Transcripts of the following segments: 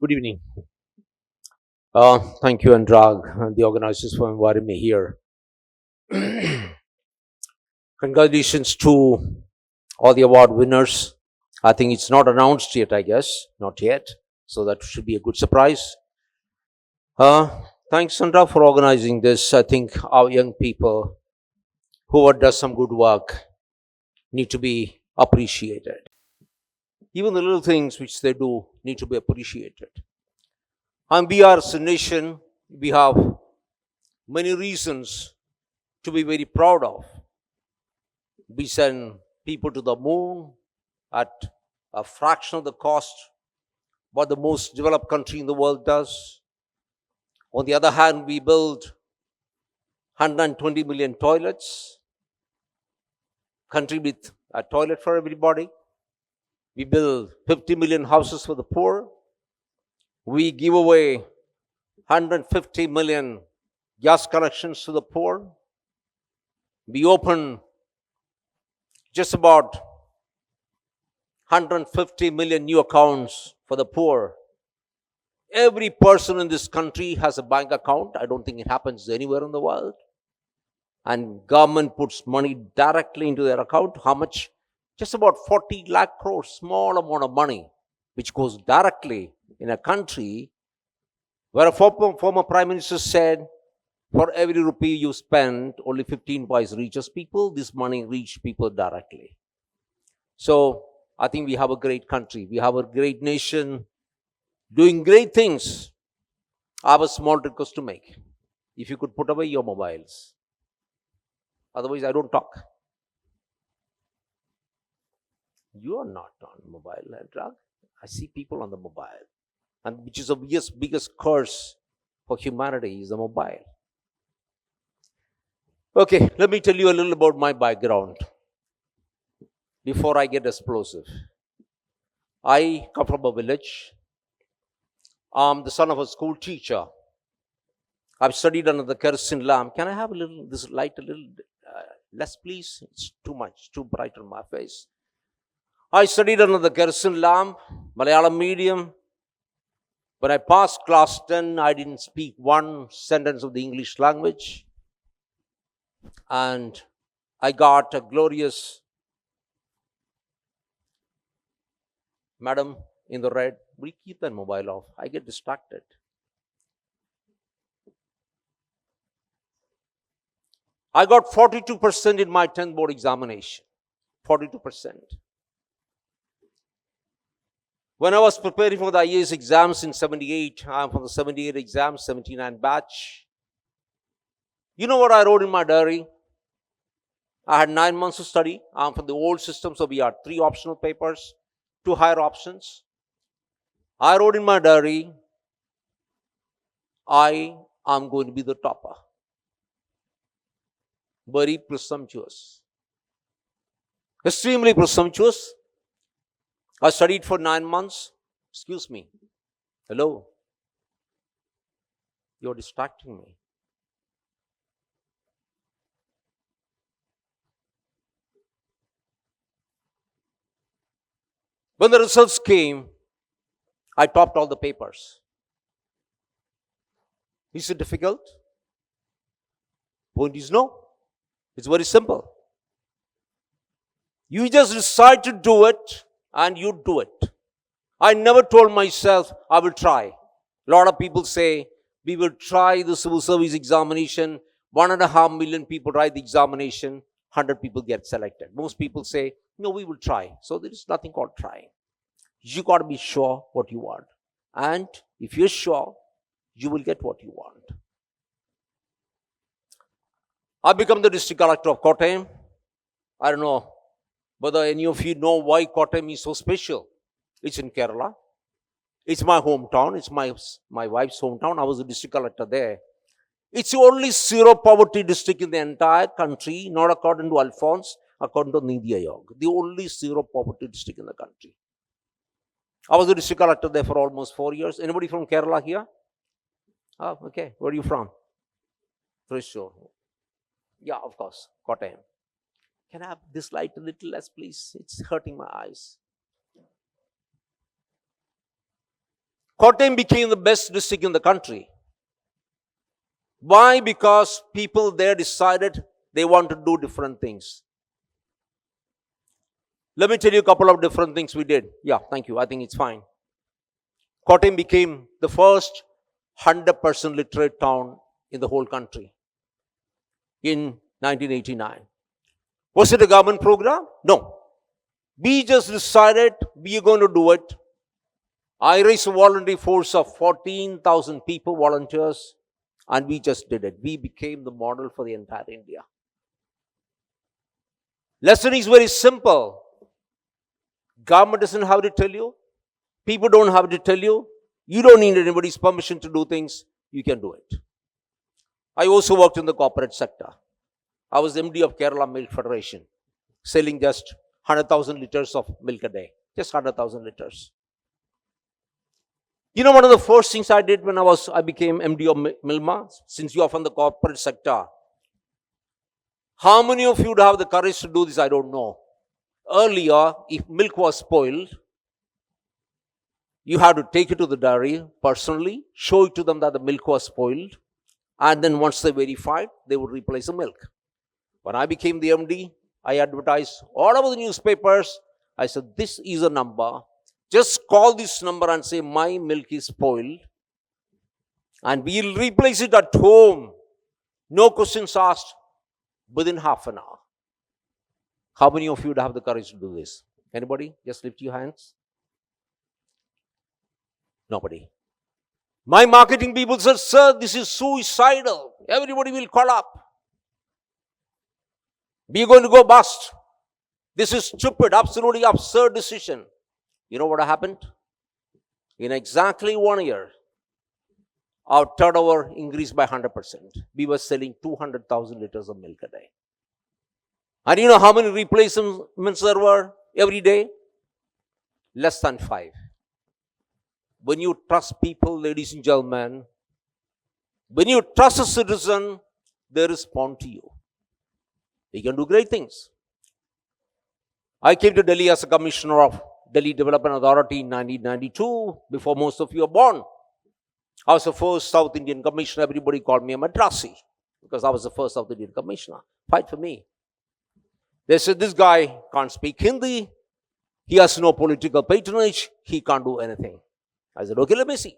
Good evening. Thank you, Andrag, and the organizers for inviting me here. Congratulations to all the award winners. I think it's not announced yet, I guess. Not yet. So that should be a good surprise. Thanks, Sandra, for organizing this. I think our young people, whoever does some good work, need to be appreciated. Even the little things which they do need to be appreciated. And we are as a nation, we have many reasons to be very proud of. We send people to the moon at a fraction of the cost what the most developed country in the world does. On the other hand, we build 120 million toilets, country with a toilet for everybody. We build 50 million houses for the poor. We give away 150 million gas connections to the poor. We open just about 150 million new accounts for the poor. Every person in this country has a bank account. I don't think it happens anywhere in the world. And government puts money directly into their account. How much? Just about 40 lakh crores, small amount of money, which goes directly in a country where a former prime minister said, for every rupee you spend, only 15 paise reaches people. This money reaches people directly. So I think we have a great country. We have a great nation doing great things. I have a small request to make. If you could put away your mobiles. Otherwise, I don't talk. You are not on mobile, drug. I see people on the mobile. And which is the biggest curse for humanity is the mobile. Okay, let me tell you a little about my background before I get explosive. I come from a village. I'm the son of a school teacher. I've studied under the kerosene lamp. Can I have this light a little less, please? It's too much, too bright on my face. I studied under the kerosene lamp, Malayalam medium. When I passed class 10, I didn't speak one sentence of the English language. And I got a glorious, madam in the red, we keep that mobile off. I get distracted. I got 42% in my 10th board examination. 42%. When I was preparing for the IAS exams in 78, I'm from the 78 exams, 79 batch. You know what I wrote in my diary? I had 9 months to study. I'm from the old system, so we had 3 optional papers, 2 higher options. I wrote in my diary, I am going to be the topper. Very presumptuous. Extremely presumptuous. I studied for 9 months. Excuse me. Hello. You're distracting me. When the results came, I topped all the papers. Is it difficult? Point is no. It's very simple. You just decide to do it and you do it. I never told myself I will try. A lot of people say we will try the civil service examination. 1.5 million people write the examination. 100 people get selected. Most people say, no, we will try. So there is nothing called trying. You got to be sure what you want. And if you're sure, you will get what you want. I become the district collector of Kottayam. I don't know whether any of you know why Kottayam is so special. It's in Kerala. It's my hometown. It's my wife's hometown. I was a district collector there. It's the only zero poverty district in the entire country, not according to Alphons, according to Nidhi Aayog. The only zero poverty district in the country. I was a district collector there for almost 4 years. Anybody from Kerala here? Oh, okay. Where are you from? Thrissur. Yeah, of course. Kottayam. Can I have this light a little less, please? It's hurting my eyes. Kottayam became the best district in the country. Why? Because people there decided they want to do different things. Let me tell you a couple of different things we did. Yeah, thank you. I think it's fine. Kottayam became the first 100% literate town in the whole country in 1989. Was it a government program? No. We just decided we are going to do it. I raised a voluntary force of 14,000 people, volunteers, and we just did it. We became the model for the entire India. Lesson is very simple. Government doesn't have to tell you. People don't have to tell you. You don't need anybody's permission to do things. You can do it. I also worked in the corporate sector. I was MD of Kerala Milk Federation, selling just 100,000 liters of milk a day. Just 100,000 liters. You know, one of the first things I did when I became MD of Milma, since you are from the corporate sector, how many of you would have the courage to do this? I don't know. Earlier, if milk was spoiled, you had to take it to the dairy personally, show it to them that the milk was spoiled, and then once they verified, they would replace the milk. When I became the MD, I advertised all over the newspapers. I said, this is a number. Just call this number and say, my milk is spoiled, and we'll replace it at home. No questions asked, within half an hour. How many of you would have the courage to do this? Anybody? Just lift your hands. Nobody. My marketing people said, sir, this is suicidal. Everybody will call up. We are going to go bust. This is stupid, absolutely absurd decision. You know what happened? In exactly 1 year, our turnover increased by 100%. We were selling 200,000 liters of milk a day. And you know how many replacements there were every day? Less than 5. When you trust people, ladies and gentlemen, when you trust a citizen, they respond to you. They can do great things. I came to Delhi as a commissioner of Delhi Development Authority in 1992, before most of you are born. I was the first South Indian commissioner. Everybody called me a Madrasi because I was the first South Indian commissioner. Fight for me. They said, this guy can't speak Hindi. He has no political patronage. He can't do anything. I said, okay, let me see.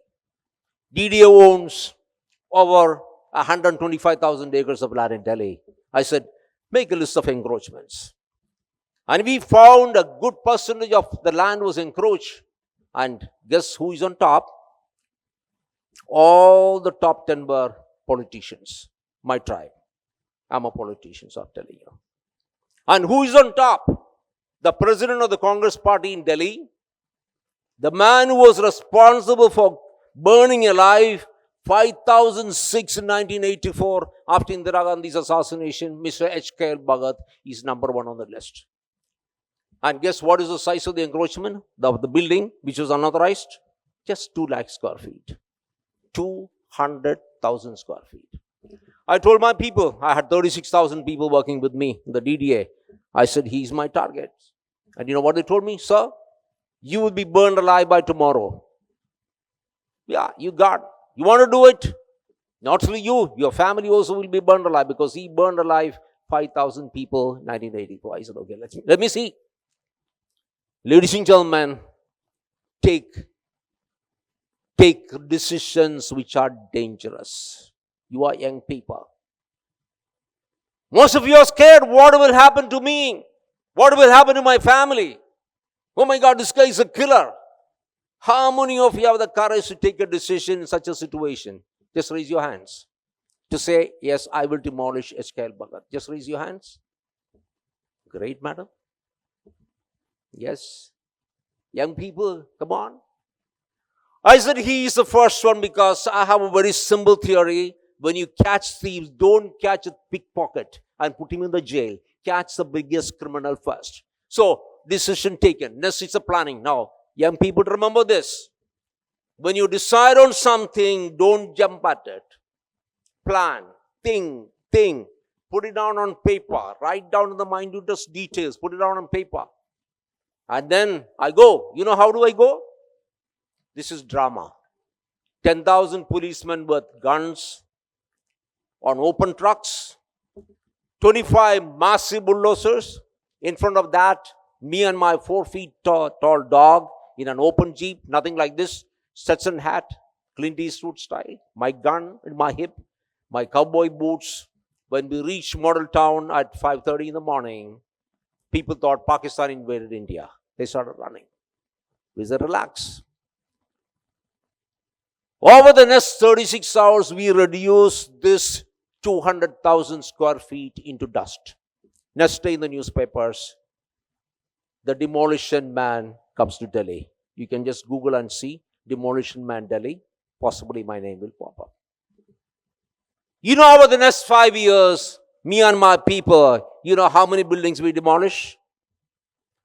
DDA owns over 125,000 acres of land in Delhi. I said, make a list of encroachments. And we found a good percentage of the land was encroached. And guess who is on top? All the top 10 were politicians. My tribe. I'm a politician, so I'm telling you. And who is on top? The president of the Congress party in Delhi. The man who was responsible for burning alive 5,006 in 1984 after Indira Gandhi's assassination, Mr. H.K.L. Bhagat, is number 1 on the list. And guess what is the size of the encroachment? The building, which was unauthorized? Just 2 lakh square feet. 200,000 square feet. I told my people, I had 36,000 people working with me in the DDA. I said, he's my target. And you know what they told me? Sir, you will be burned alive by tomorrow. Yeah, you want to do it? Not only you, your family also will be burned alive, because he burned alive 5,000 people in 1984. I said, okay, let me see. Ladies and gentlemen, take decisions which are dangerous. You are young people. Most of you are scared. What will happen to me? What will happen to my family? Oh my God, this guy is a killer. How many of you have the courage to take a decision in such a situation? Just raise your hands. To say, yes, I will demolish H.K.L. Bhagat. Just raise your hands. Great, madam. Yes. Young people, come on. I said he is the first one because I have a very simple theory. When you catch thieves, don't catch a pickpocket and put him in the jail. Catch the biggest criminal first. So, decision taken. Next is the planning. Now, young people, remember this. When you decide on something, don't jump at it. Plan, think. Put it down on paper. Write down the minutest details. Put it down on paper. And then I go. You know how do I go? This is drama. 10,000 policemen with guns on open trucks, 25 massive bulldozers. In front of that, me and my 4 feet tall dog in an open jeep, nothing like this, Stetson hat, Clint Eastwood style, my gun in my hip, my cowboy boots. When we reached Model Town at 5:30 in the morning, people thought Pakistan invaded India. They started running. We said, relax. Over the next 36 hours, we reduced this 200,000 square feet into dust. Next day in the newspapers, the demolition man comes to Delhi. You can just Google and see demolition man Delhi. Possibly my name will pop up. You know, over the next 5 years, me and my people, you know how many buildings we demolish?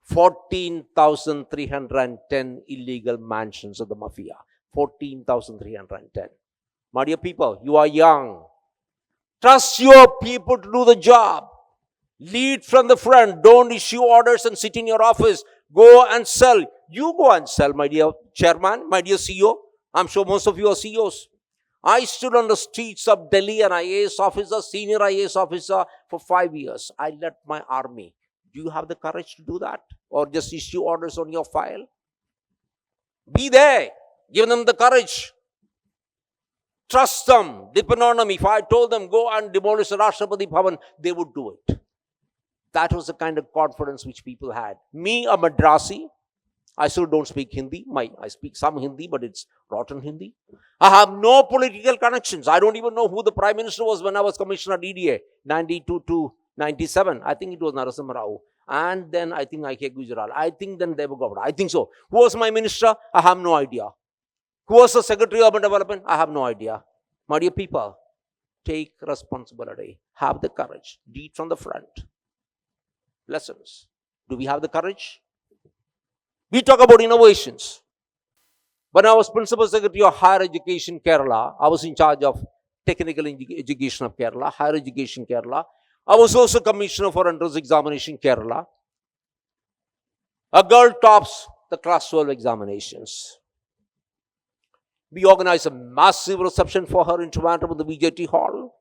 14,310 illegal mansions of the mafia. 14,310. My dear people, you are young. Trust your people to do the job. Lead from the front. Don't issue orders and sit in your office. Go and sell. You go and sell, my dear chairman, my dear CEO. I'm sure most of you are CEOs. I stood on the streets of Delhi, an IAS officer, senior IAS officer, for 5 years. I led my army. Do you have the courage to do that? Or just issue orders on your file? Be there. Give them the courage. Trust them. Depend on them. If I told them, go and demolish the Rashtrapati Bhavan, they would do it. That was the kind of confidence which people had. Me, a Madrasi, I still don't speak Hindi. I speak some Hindi, but it's rotten Hindi. I have no political connections. I don't even know who the Prime Minister was when I was Commissioner at EDA, 92 to 97. I think it was Narasimha Rao. And then I think I.K. Gujaral. I think then Deva Gowda. I think so. Who was my minister? I have no idea. Who was the Secretary of Urban Development? I have no idea. My dear people, take responsibility. Have the courage. Lead from the front. Lessons. Do we have the courage? We talk about innovations. When I was Principal Secretary of Higher Education Kerala, I was in charge of Technical Education of Kerala, Higher Education Kerala. I was also Commissioner for Entrance Examination Kerala. A girl tops the Class 12 examinations. We organized a massive reception for her in Toronto at the VJT Hall.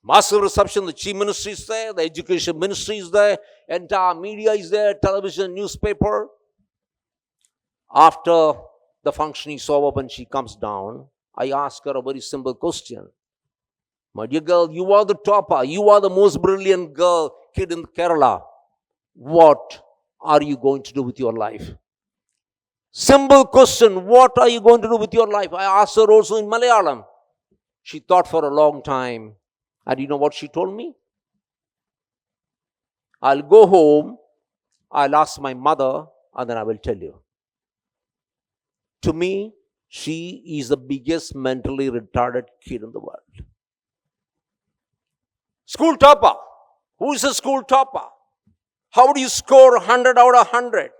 Massive reception, the Chief Ministry is there, the Education Ministry is there, entire media is there, television, newspaper. After the function is over, when she comes down, I ask her a very simple question. My dear girl, you are the topper. You are the most brilliant kid in Kerala. What are you going to do with your life? Simple question. What are you going to do with your life? I asked her also in Malayalam. She thought for a long time. And you know what she told me? I'll go home, I'll ask my mother, and then I will tell you. To me, she is the biggest mentally retarded kid in the world. School topper. Who is a school topper? How do you score 100 out of 100?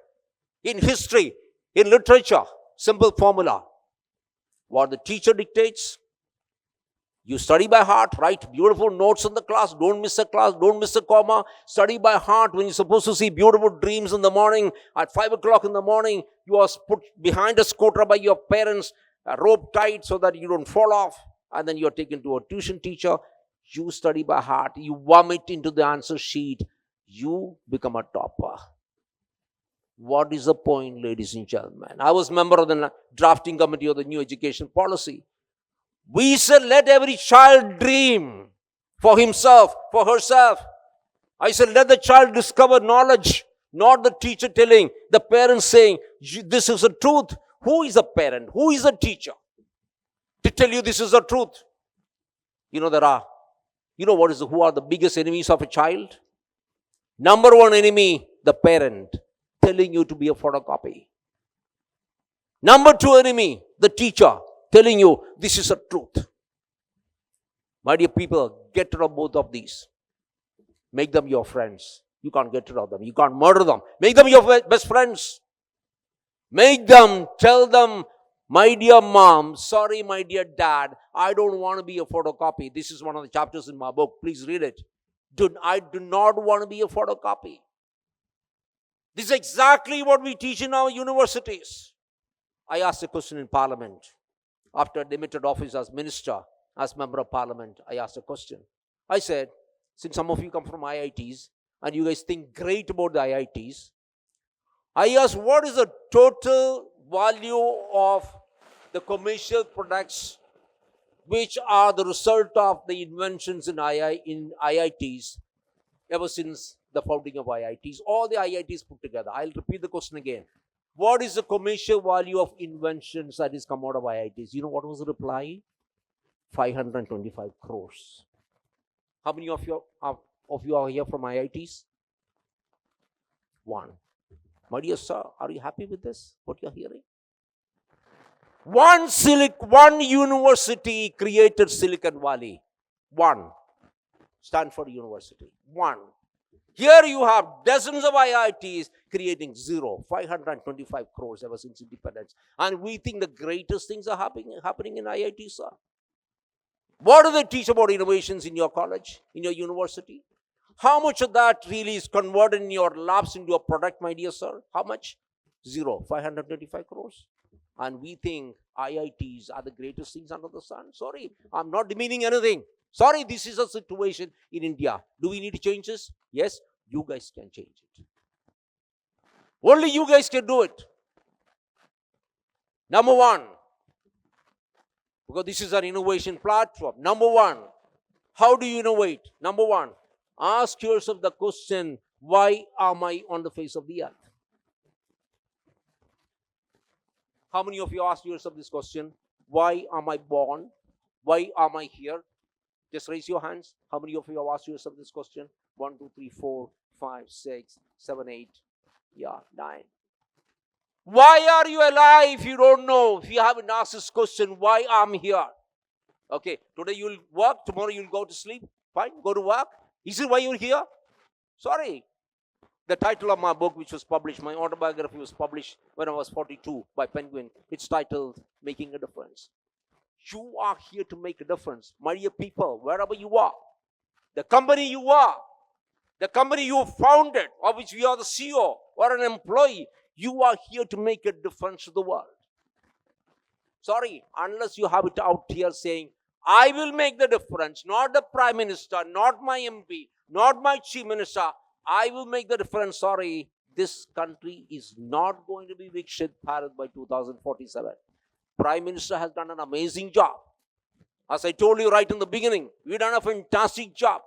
In history, in literature, simple formula. What the teacher dictates, you study by heart, write beautiful notes in the class, don't miss a class, don't miss a comma. Study by heart. When you're supposed to see beautiful dreams in the morning, at 5 o'clock in the morning, you are put behind a scooter by your parents, rope tight so that you don't fall off, and then you're taken to a tuition teacher. You study by heart, you vomit into the answer sheet, you become a topper. What is the point, ladies and gentlemen? I was member of the drafting committee of the new education policy. We said, let every child dream for himself, for herself. I said, let the child discover knowledge, not the teacher telling, the parents saying, this is the truth. Who is a parent? Who is a teacher to tell you this is the truth? You know, who are the biggest enemies of a child? Number one enemy, the parent, telling you to be a photocopy. Number two enemy, the teacher, telling you this is a truth. My dear people, get rid of both of these. Make them your friends. You can't get rid of them. You can't murder them. Make them your best friends. Make them, tell them, my dear mom, sorry, my dear dad, I don't want to be a photocopy. This is one of the chapters in my book. Please read it. I do not want to be a photocopy. This is exactly what we teach in our universities. I asked a question in Parliament. After demitted office as minister, as member of parliament, I asked a question. I said, since some of you come from IITs and you guys think great about the IITs, I asked, what is the total value of the commercial products which are the result of the inventions in IITs ever since the founding of IITs, all the IITs put together? I'll repeat the question again. What is the commercial value of inventions that is come out of IITs? You know what was the reply? 525 crores. How many of you are here from IITs? One. My dear sir, are you happy with this? What you're hearing? One university created Silicon Valley. One. Stanford University. One. Here you have dozens of IITs creating zero. 525 crores ever since independence. And we think the greatest things are happening in IITs, sir. What do they teach about innovations in your college, in your university? How much of that really is converted in your labs into a product, my dear sir? How much? Zero. 525 crores. And we think IITs are the greatest things under the sun. Sorry, I'm not demeaning anything. Sorry, this is a situation in India. Do we need to change this? Yes, you guys can change it. Only you guys can do it. Number one, because this is an innovation platform. Number one, how do you innovate? Number one, ask yourself the question, why am I on the face of the earth? How many of you asked yourself this question? Why am I born? Why am I here? Just raise your hands. How many of you have asked yourself this question? 1, 2, 3, 4, 5, 6, 7, 8. Yeah, 9. Why are you alive if you don't know? If you haven't asked this question, why I'm here? Okay, today you'll work, tomorrow you'll go to sleep. Fine, go to work. Is it why you're here? Sorry. The title of my book, which was published, my autobiography was published when I was 42 by Penguin. It's titled, Making a Difference. You are here to make a difference. My dear people, wherever you are, the company you are, the company you founded, of which you are the CEO or an employee, you are here to make a difference to the world. Sorry, unless you have it out here saying, I will make the difference, not the Prime Minister, not my MP, not my Chief Minister, I will make the difference. Sorry, this country is not going to be Vikshit Bharat by 2047. Prime Minister has done an amazing job. As I told you right in the beginning, we've done a fantastic job.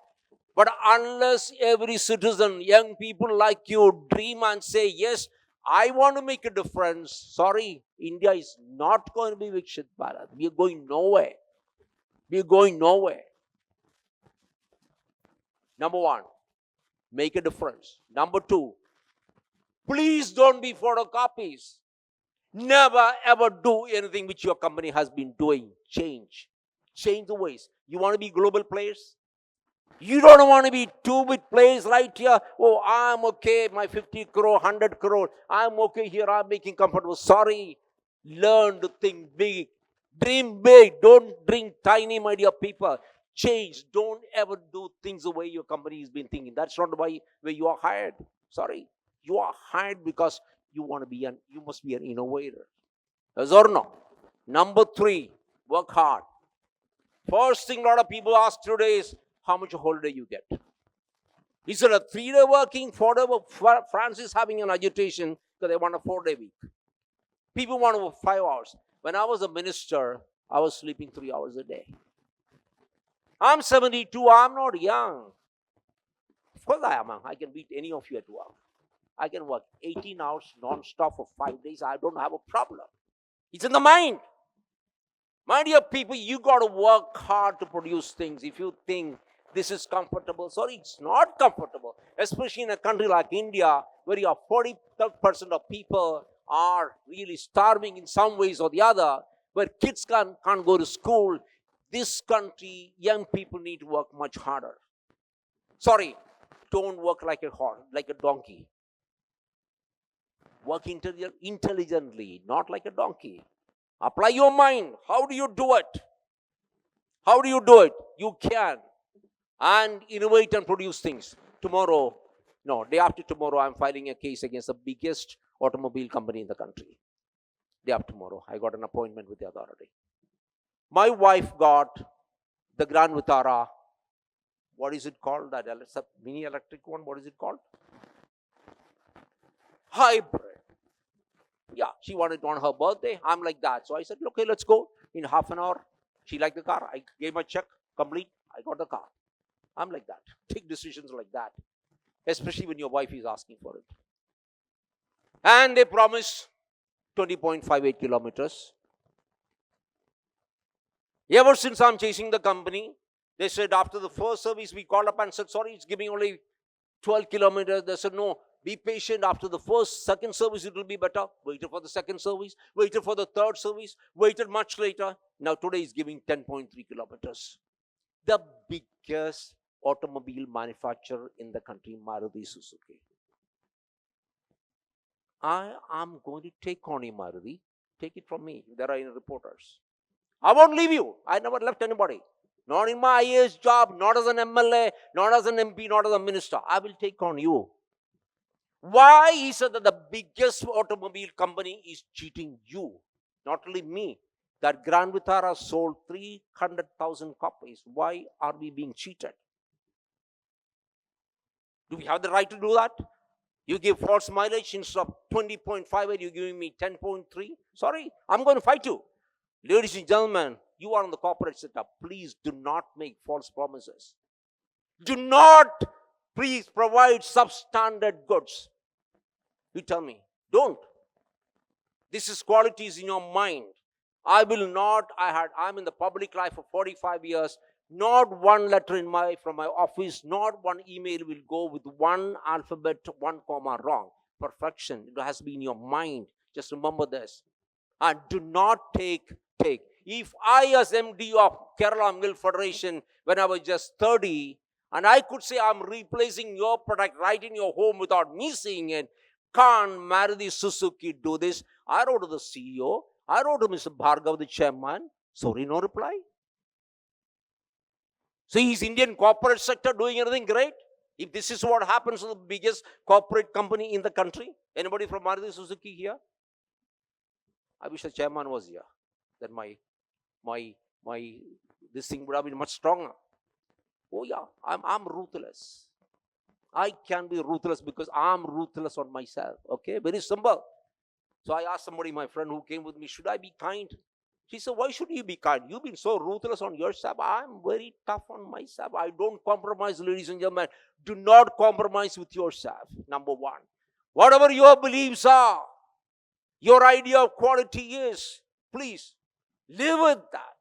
But unless every citizen, young people like you, dream and say, yes, I want to make a difference, sorry, India is not going to be Vikshit Bharat. We are going nowhere. We are going nowhere. Number one, make a difference. Number two, please don't be photocopies. Never ever do anything which your company has been doing. Change the ways. You want to be global players? You don't want to be two big players right here. Oh, I'm okay, my 50 crore, 100 crore. I'm okay here, I'm making comfortable. Sorry. Learn to think big. Dream big. Don't dream tiny, my dear people. Change. Don't ever do things the way your company has been thinking. That's not the way where you are hired. Sorry. You are hired because you must be an innovator. Yes or no? Number three, work hard. First thing a lot of people ask today is, how much holiday you get? Is it a 3-day working, 4-day work? France is having an agitation because they want a 4-day week. People want to work 5 hours. When I was a minister, I was sleeping 3 hours a day. I'm 72, I'm not young. Of course I am. I can beat any of you at work. I can work 18 hours non-stop for 5 days. I don't have a problem. It's in the mind. My dear people, you got to work hard to produce things. If you think this is comfortable, sorry, it's not comfortable. Especially in a country like India, where you have 40% of people are really starving in some ways or the other, where kids can't go to school. This country, young people need to work much harder. Sorry, don't work like a horse, like a donkey. Work intelligently, not like a donkey. Apply your mind. How do you do it? How do you do it? You can. And innovate and produce things. Day after tomorrow, I'm filing a case against the biggest automobile company in the country. Day after tomorrow, I got an appointment with the authority. My wife got the Grand Vitara. What is it called? That mini electric one. What is it called? Hybrid. Yeah, she wanted it on her birthday. I'm like that. So I said, okay, let's go. In half an hour, she liked the car. I gave my check, complete. I got the car. I'm like that. Take decisions like that, especially when your wife is asking for it. And they promised 20.58 kilometers. Ever since I'm chasing the company, they said after the first service, we called up and said, sorry, it's giving only 12 kilometers. They said, no, be patient. After the second service, it will be better. Waited for the second service, waited for the third service, waited much later. Now today is giving 10.3 kilometers. The biggest automobile manufacturer in the country, Maruti Suzuki. I am going to take on you, Maruti. Take it from me. There are any reporters. I won't leave you. I never left anybody. Not in my IAS job, not as an MLA, not as an MP, not as a minister. I will take on you. Why? He said that the biggest automobile company is cheating you, not only me. That Grand Vitara sold 300,000 copies. Why are we being cheated? Do we have the right to do that? You give false mileage instead of 20.58, you're giving me 10.3. Sorry, I'm going to fight you. Ladies and gentlemen, you are in the corporate setup. Please do not make false promises. Do not, please, provide substandard goods. You tell me, don't. This is qualities in your mind. I will not, I'm in the public life for 45 years. Not one letter from my office, not one email will go with one alphabet, one comma wrong. Perfection. It has to be in your mind. Just remember this. And do not take. If I, as MD of Kerala Milk Federation, when I was just 30, and I could say I'm replacing your product right in your home without me seeing it, can't Maruti Suzuki do this? I wrote to the CEO. I wrote to Mr. Bhargav, the chairman. Sorry, no reply. So is Indian corporate sector doing anything great? If this is what happens to the biggest corporate company in the country, anybody from Maruti Suzuki here? I wish the chairman was here. Then this thing would have been much stronger. Oh yeah, I'm ruthless. I can be ruthless because I'm ruthless on myself. Okay, very simple. So I asked somebody, my friend who came with me, should I be kind? She said, why should you be kind? You've been so ruthless on yourself. I'm very tough on myself. I don't compromise, ladies and gentlemen. Do not compromise with yourself, number one. Whatever your beliefs are, your idea of quality is, please, live with that.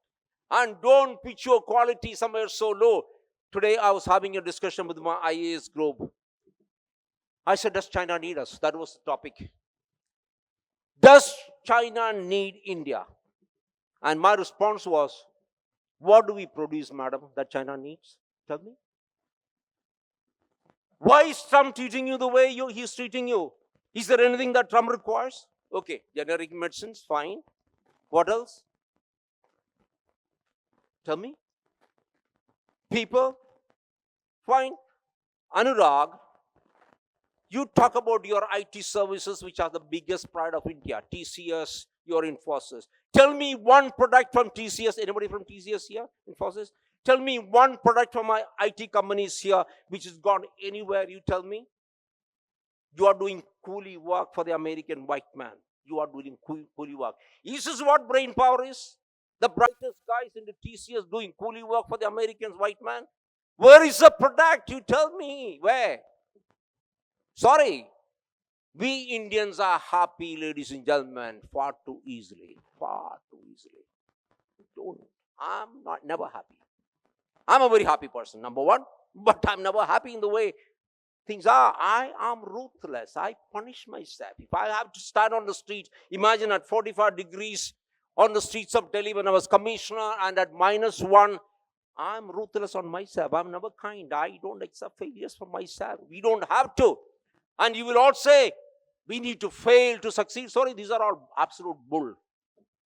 And don't pitch your quality somewhere so low. Today I was having a discussion with my IAS group. I said, does China need us? That was the topic. Does China need India? And my response was, what do we produce, madam, that China needs? Tell me. Why is Trump treating you the way he's treating you? Is there anything that Trump requires? Okay, generic medicines, fine. What else? Tell me. People, fine. Anurag, you talk about your IT services, which are the biggest pride of India. TCS, your Infosys. Tell me one product from TCS. Anybody from TCS here? Infosys? Tell me one product from my IT companies here which has gone anywhere. You tell me. You are doing coolie work for the American white man. You are doing coolie work. This is what brain power is. The brightest guys in the TCS doing coolie work for the American white man. Where is the product? You tell me. Where? Sorry. We Indians are happy, ladies and gentlemen, far too easily. Far too easily. I'm never happy. I'm a very happy person, number one. But I'm never happy in the way things are. I am ruthless. I punish myself. If I have to stand on the street, imagine at 45 degrees on the streets of Delhi when I was commissioner and at -1, I'm ruthless on myself. I'm never kind. I don't accept failures from myself. We don't have to. And you will all say, we need to fail to succeed. Sorry, these are all absolute bull.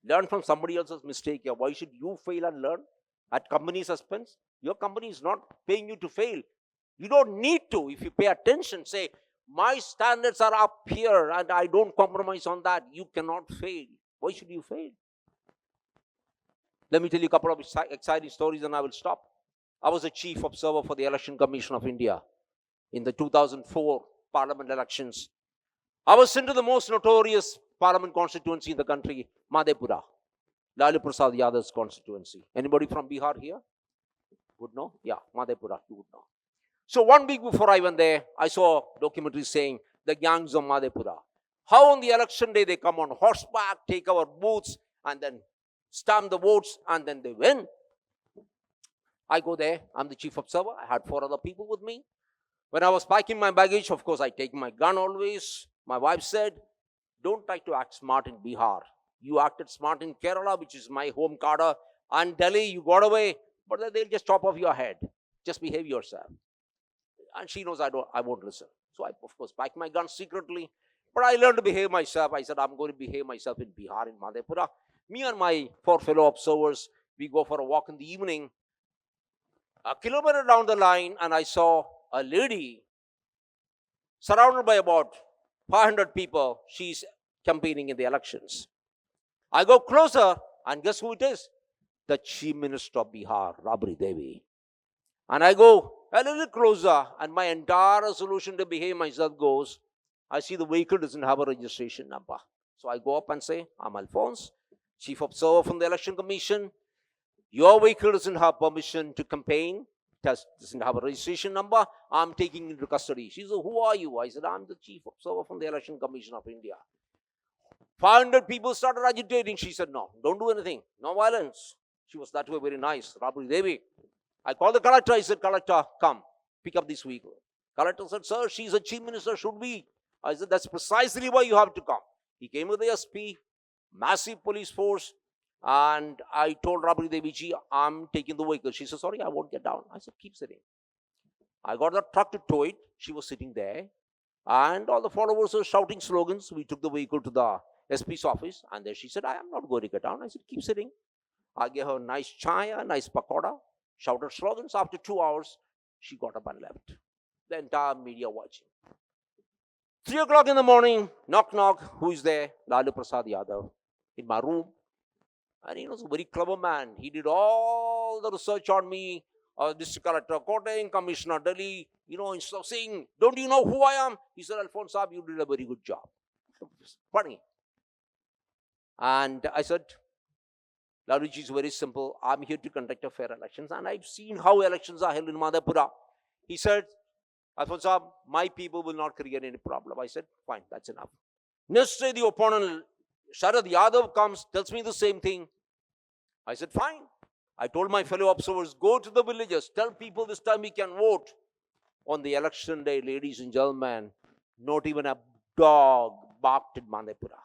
Learn from somebody else's mistake here. Why should you fail and learn at company suspense? Your company is not paying you to fail. You don't need to. If you pay attention, say, my standards are up here and I don't compromise on that. You cannot fail. Why should you fail? Let me tell you a couple of exciting stories and I will stop. I was a chief observer for the Election Commission of India in the 2004 Parliament elections. I was sent to the most notorious Parliament constituency in the country, Madhepura, Lalu Prasad Yadav's constituency. Anybody from Bihar here would know? Yeah, Madhepura, you would know. So 1 week before I went there, I saw documentaries saying the gangs of Madhepura. How on the election day they come on horseback, take our booths, and then stamp the votes, and then they win. I go there. I'm the chief observer. I had 4 other people with me. When I was packing my baggage, of course, I take my gun always. My wife said, don't try to act smart in Bihar. You acted smart in Kerala, which is my home cadre, and Delhi, you got away, but they'll just chop off your head. Just behave yourself. And she knows I won't listen. So I, of course, packed my gun secretly. But I learned to behave myself. I said, I'm going to behave myself in Bihar, in Madhepura. Me and my 4 fellow observers, we go for a walk in the evening. A kilometer down the line, and I saw a lady surrounded by about 500 people. She's campaigning in the elections. I go closer, and guess who it is? The Chief Minister of Bihar, Rabri Devi. And I go a little closer, and my entire solution to behave myself goes, I see the vehicle doesn't have a registration number. So I go up and say, I'm Alphons, Chief Observer from the Election Commission. Your vehicle doesn't have permission to campaign, doesn't have a registration number. I'm taking it into custody. She said, who are you? I said, I'm the Chief Observer from the Election Commission of India. 500 people started agitating. She said, no, don't do anything. No violence. She was that way very nice, Rabri Devi. I called the collector. I said, Collector, come, pick up this vehicle. Collector said, sir, she's a chief minister, should we? I said, that's precisely why you have to come. He came with the SP, massive police force, and I told Rabri Devi ji, I'm taking the vehicle. She said, sorry, I won't get down. I said, keep sitting. I got the truck to tow it. She was sitting there, and all the followers were shouting slogans. We took the vehicle to the SP's office, and there she said, I am not going to get down. I said, keep sitting. I gave her a nice chai, a nice pakoda, shouted slogans. After 2 hours, she got up and left. The entire media watching. 3 o'clock in the morning, knock, knock. Who is there? Lalu Prasad Yadav in my room. And he was a very clever man. He did all the research on me. District Collector, Kottayam, Commissioner, Delhi. Instead of saying, don't you know who I am? He said, Alphons Saab, you did a very good job. Funny. And I said, Laluji is very simple. I'm here to conduct a fair elections. And I've seen how elections are held in Madhepura. He said, Alphons Saab, my people will not create any problem. I said, fine, that's enough. Next day, the opponent, Sharad Yadav, comes, tells me the same thing. I said, fine. I told my fellow observers, go to the villages, tell people this time we can vote. On the election day, ladies and gentlemen, not even a dog barked in Madhepura.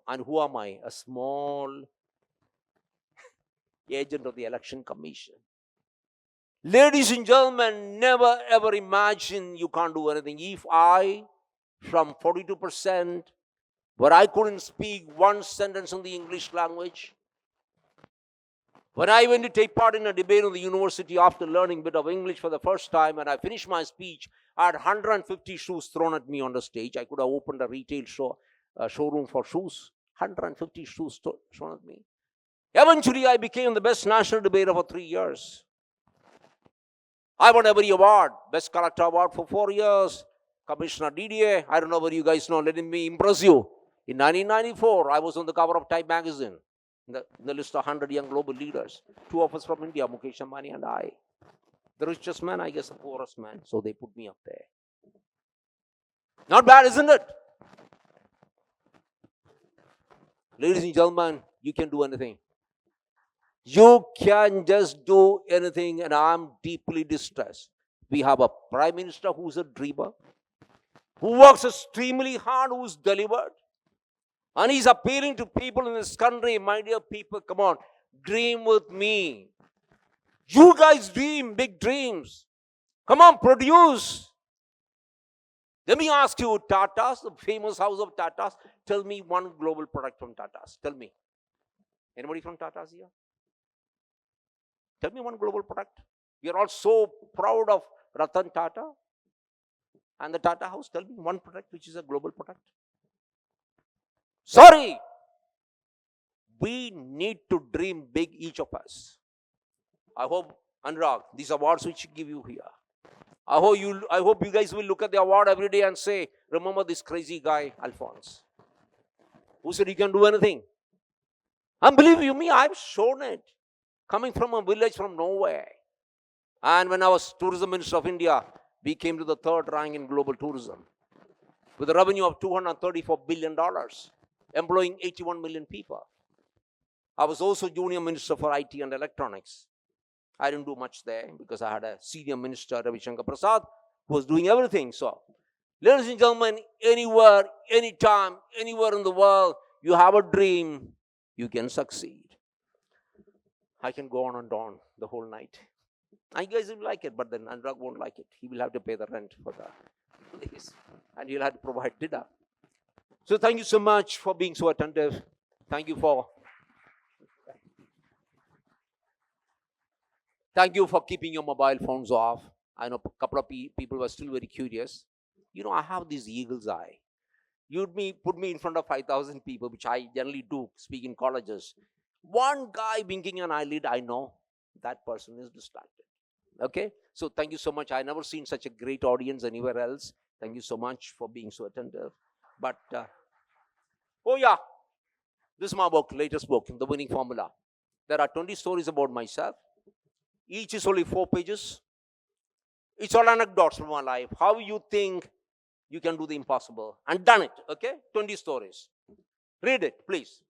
And who am I? A small agent of the Election Commission. Ladies and gentlemen, never ever imagine you can't do anything. If I, from 42%, where I couldn't speak one sentence in the English language, when I went to take part in a debate in the university after learning a bit of English for the first time, and I finished my speech, I had 150 shoes thrown at me on the stage. I could have opened a retail showroom for shoes. 150 shoes thrown at me. Eventually, I became the best national debater for 3 years. I won every award. Best Collector Award for 4 years. Commissioner DDA. I don't know whether you guys know. Let me impress you. In 1994, I was on the cover of Time magazine. In the list of 100 young global leaders. 2 of us from India, Mukesh Ambani and I. The richest man, I guess the poorest man. So they put me up there. Not bad, isn't it? Ladies and gentlemen, you can do anything. You can just do anything, and I'm deeply distressed. We have a Prime Minister who's a dreamer, who works extremely hard, who's delivered. And he's appealing to people in this country, my dear people, come on, dream with me. You guys dream big dreams. Come on, produce. Let me ask you, Tata's, the famous house of Tata's, tell me one global product from Tata's. Tell me. Anybody from Tata's here? Tell me one global product. We are all so proud of Ratan Tata and the Tata House. Tell me one product which is a global product. Sorry. We need to dream big, each of us. I hope, Anurag, these awards which give you here, I hope you guys will look at the award every day and say, remember this crazy guy, Alphons, who said he can do anything. And believe you me, I've shown it. Coming from a village from nowhere. And when I was Tourism Minister of India, we came to the third rank in global tourism with a revenue of $234 billion, employing 81 million people. I was also Junior Minister for IT and Electronics. I didn't do much there because I had a senior minister, Ravi Shankar Prasad, who was doing everything. So, ladies and gentlemen, anywhere, anytime, anywhere in the world, you have a dream, you can succeed. I can go on and on the whole night. And you guys will like it, but then Anurag won't like it. He will have to pay the rent for the place, and he'll have to provide dinner. So thank you so much for being so attentive. Thank you for keeping your mobile phones off. I know a couple of people were still very curious. You know, I have this eagle's eye. You'd put me in front of 5,000 people, which I generally do, speak in colleges. One guy winking an eyelid, I know that person is distracted. Okay? So thank you so much. I never seen such a great audience anywhere else. Thank you so much for being so attentive. But, oh yeah, this is my book, latest book, The Winning Formula. There are 20 stories about myself. Each is only 4 pages. It's all anecdotes from my life. How you think you can do the impossible. And done it, okay? 20 stories. Read it, please.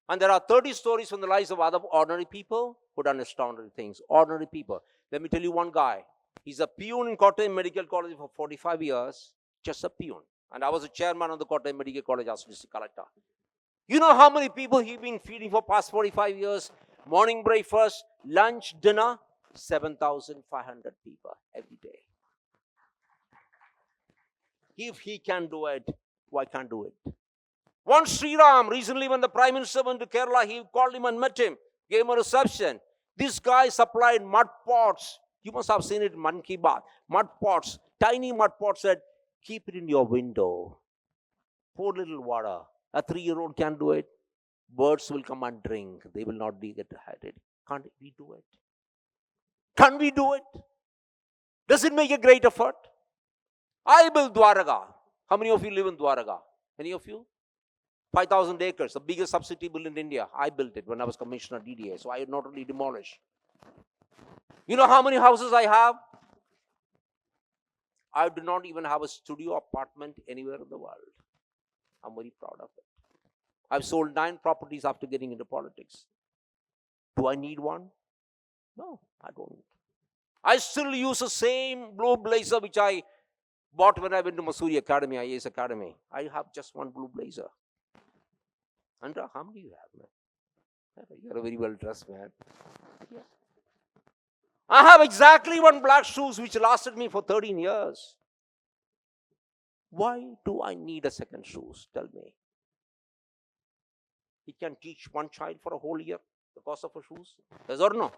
And there are 30 stories from the lives of other ordinary people who done extraordinary things. Ordinary people. Let me tell you one guy. He's a peon in Kottayam Medical College for 45 years. Just a peon. And I was a chairman of the Kottayam Medical College as district collector. You know how many people he's been feeding for past 45 years? Morning breakfast, lunch, dinner. 7,500 people every day. If he can do it, why can't do it? One Sri Ram, recently when the Prime Minister went to Kerala, he called him and met him, gave him a reception. This guy supplied mud pots. You must have seen it in Man Ki Baat. Mud pots, tiny mud pots, said, keep it in your window. Pour little water. A 3-year-old can do it. Birds will come and drink. They will not get dehydrated. Can't we do it? Can we do it? Does it make a great effort? I built Dwaraka. How many of you live in Dwaraka? Any of you? 5,000 acres, the biggest sub-city built in India. I built it when I was Commissioner DDA, so I had not only demolished. You know how many houses I have? I do not even have a studio apartment anywhere in the world. I'm very proud of it. I've sold 9 properties after getting into politics. Do I need one? No, I don't. I still use the same blue blazer which I bought when I went to Mussoorie Academy, IAS Academy. I have just one blue blazer. Andra, how many do you have, man? You're a very well dressed man. Yeah. I have exactly one black shoes which lasted me for 13 years. Why do I need a second shoes? Tell me. He can teach one child for a whole year the cost of a shoes? Yes or no?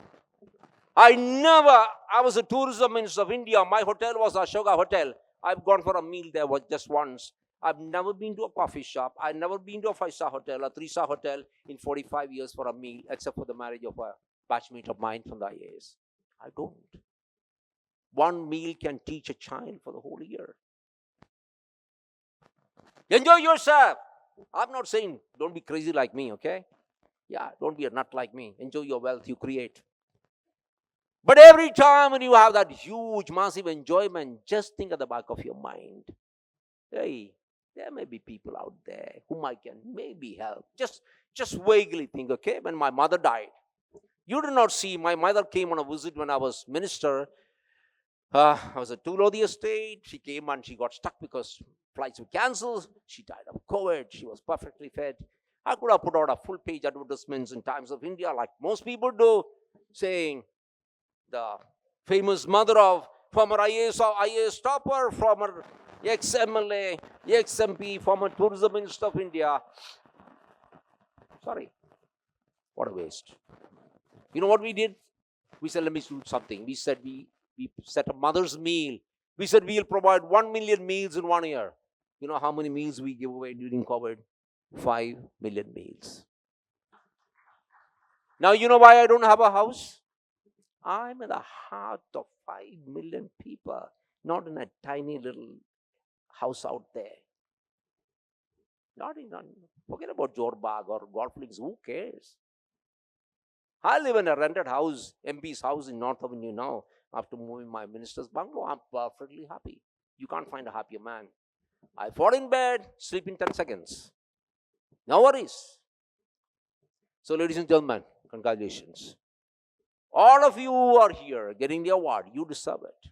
I was a tourism minister of India. My hotel was Ashoka Hotel. I've gone for a meal there just once. I've never been to a coffee shop. I've never been to a 5-star hotel, a 3-star hotel in 45 years for a meal, except for the marriage of a batchmate of mine from the IAS. I don't. One meal can teach a child for the whole year. Enjoy yourself. I'm not saying don't be crazy like me, okay? Yeah, don't be a nut like me. Enjoy your wealth you create. But every time when you have that huge, massive enjoyment, just think at the back of your mind, hey, there may be people out there whom I can maybe help. Just vaguely think, okay? When my mother died, you did not see, my mother came on a visit when I was minister. I was at Tulodi Estate. She came and she got stuck because flights were cancelled. She died of COVID. She was perfectly fed. I could have put out a full-page advertisements in Times of India like most people do, saying the famous mother of former IAS topper, former ex-MLA, ex-MP, former tourism minister of India. Sorry. What a waste. You know what we did? We said, let me do something. We said we set a mother's meal. We said we'll provide 1 million meals in 1 year. You know how many meals we give away during COVID? 5 million meals. Now, you know why I don't have a house? I'm in the heart of 5 million people, not in a tiny little house out there. Not in, forget about Jorbag or Golflinks, who cares? I live in a rented house, MP's house in North Avenue now. After moving my minister's bungalow, I'm perfectly happy. You can't find a happier man. I fall in bed, sleep in 10 seconds. No worries. So, ladies and gentlemen, congratulations. All of you who are here getting the award, you deserve it.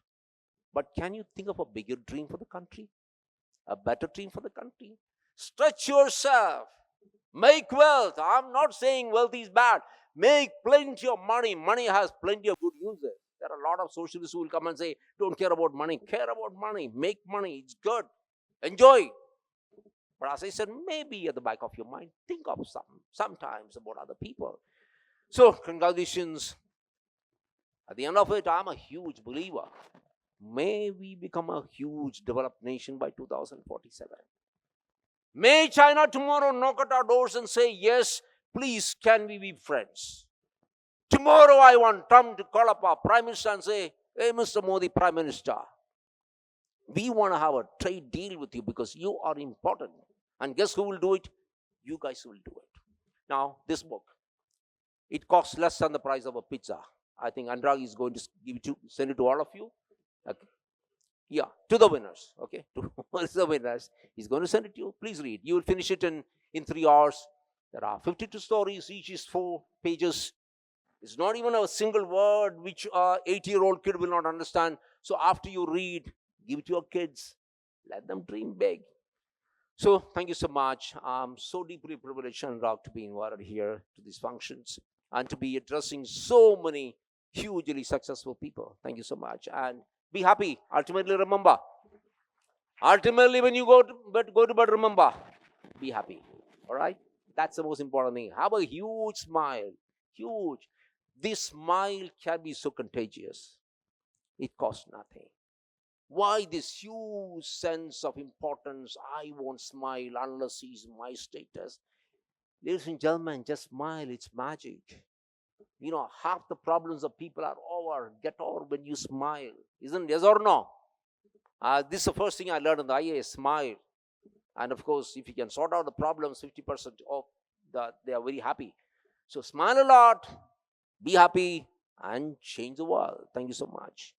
But can you think of a bigger dream for the country? A better dream for the country? Stretch yourself. Make wealth. I'm not saying wealth is bad. Make plenty of money. Money has plenty of good uses. There are a lot of socialists who will come and say, don't care about money. Care about money. Make money. It's good. Enjoy. But as I said, maybe at the back of your mind, think of sometimes about other people. So, congratulations. At the end of it, I'm a huge believer. May we become a huge developed nation by 2047. May China tomorrow knock at our doors and say, yes, please, can we be friends? Tomorrow I want Trump to call up our Prime Minister and say, hey, Mr. Modi, Prime Minister, we want to have a trade deal with you because you are important. And guess who will do it? You guys will do it. Now, this book, it costs less than the price of a pizza. I think Anurag is going to send it to all of you. Okay. Yeah, to the winners. Okay, to the winners. He's going to send it to you. Please read. You will finish it in 3 hours. There are 52 stories. Each is 4 pages. It's not even a single word which a 8-year-old kid will not understand. So after you read, give it to your kids. Let them dream big. So thank you so much. I'm so deeply privileged and proud to be invited here to these functions and to be addressing so many hugely successful people. Thank you so much. And be happy. Ultimately, remember. Ultimately, when you go to bed, remember. Be happy. All right? That's the most important thing. Have a huge smile. Huge. This smile can be so contagious. It costs nothing. Why this huge sense of importance? I won't smile unless he's my status. Ladies and gentlemen, just smile. It's magic. You know, half the problems of people are get over when you smile. Isn't it? Yes or no? This is the first thing I learned in the IAS, smile. And of course, if you can sort out the problems, 50% of they are very happy. So smile a lot, be happy, and change the world. Thank you so much.